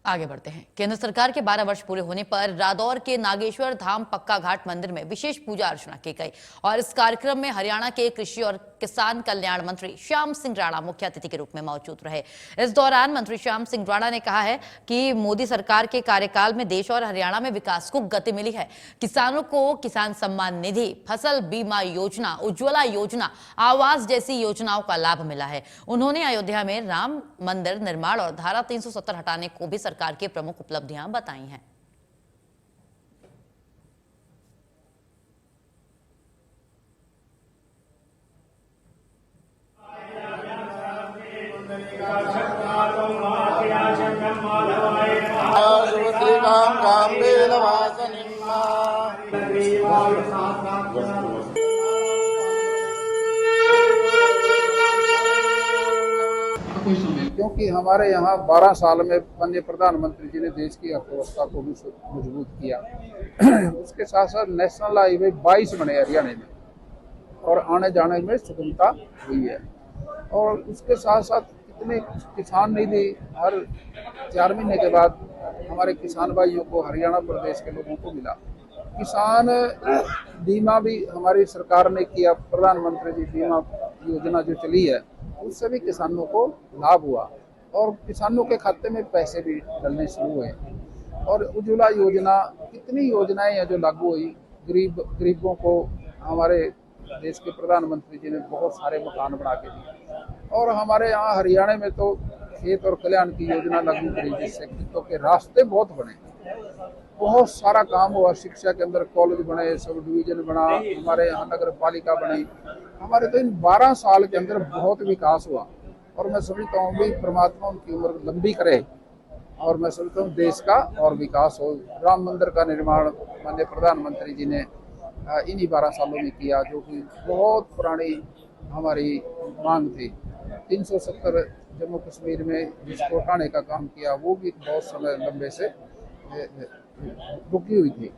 आगे बढ़ते हैं। केंद्र सरकार के 12 वर्ष पूरे होने पर रादौर के नागेश्वर धाम पक्का घाट मंदिर में विशेष पूजा अर्चना की गई और इस कार्यक्रम में हरियाणा के कृषि और किसान कल्याण मंत्री श्याम सिंह राणा मुख्य अतिथि के रूप में मौजूद रहे। इस दौरान मंत्री श्याम सिंह राणा ने कहा है कि मोदी सरकार के कार्यकाल में देश और हरियाणा में विकास को गति मिली है। किसानों को किसान सम्मान निधि, फसल बीमा योजना, उज्ज्वला योजना, आवास जैसी योजनाओं का लाभ मिला है। उन्होंने अयोध्या में राम मंदिर निर्माण और धारा 370 हटाने को भी सरकार की प्रमुख उपलब्धियां बताई हैं। क्योंकि हमारे यहाँ 12 साल में माननीय प्रधानमंत्री जी ने देश की अर्थव्यवस्था को भी मजबूत किया। उसके साथ साथ नेशनल हाईवे 22 बने हरियाणा में और आने जाने में सुगमता हुई है। और उसके साथ साथ कितने किसान निधि हर 4 महीने के बाद हमारे किसान भाइयों को हरियाणा प्रदेश के लोगों को मिला। किसान बीमा भी हमारी सरकार ने किया, प्रधानमंत्री जी बीमा योजना जो चली है उससे भी किसानों को लाभ हुआ और किसानों के खाते में पैसे भी डलने शुरू हुए। और उज्ज्वला योजना, कितनी योजनाएं हैं जो लागू हुई। गरीबों को हमारे देश के प्रधानमंत्री जी ने बहुत सारे मकान बना के दिए। और हमारे यहाँ हरियाणा में तो खेत और कल्याण की योजना लागू करी, जिससे खेतों के रास्ते बहुत बने, बहुत सारा काम हुआ। शिक्षा के अंदर कॉलेज बने, सब डिवीजन बना, हमारे यहाँ नगर पालिका बनी। हमारे तो इन 12 साल के अंदर बहुत विकास हुआ। और मैं समझता हूँ भी परमात्मा उनकी उम्र लंबी करे और मैं समझता हूँ देश का और विकास हो। राम मंदिर का निर्माण माननीय प्रधानमंत्री जी ने इन्हीं 12 सालों में किया, जो कि बहुत पुरानी हमारी मांग थी। 370 जम्मू कश्मीर में जिसको हटाने का काम किया, वो भी बहुत समय लंबे से रुकी हुई थी।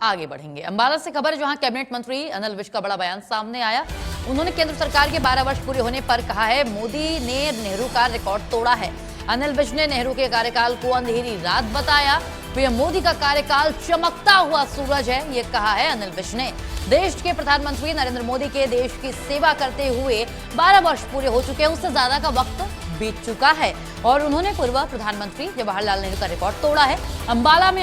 आगे बढ़ेंगे। अंबाला से खबर, जहां कैबिनेट मंत्री अनिल विज का बड़ा बयान सामने आया। उन्होंने केंद्र सरकार के 12 वर्ष पूरे होने पर कहा है मोदी ने नेहरू का रिकॉर्ड तोड़ा है। अनिल विज ने नेहरू के कार्यकाल को अंधेरी रात बताया। पीएम मोदी का कार्यकाल चमकता हुआ सूरज है, ये कहा है अनिल विज ने। देश के प्रधानमंत्री नरेंद्र मोदी के देश की सेवा करते हुए 12 वर्ष पूरे हो चुके हैं, उससे ज्यादा का वक्त बीत चुका है और उन्होंने पूर्व प्रधानमंत्री जवाहरलाल नेहरू का रिकॉर्ड तोड़ा है। अंबाला में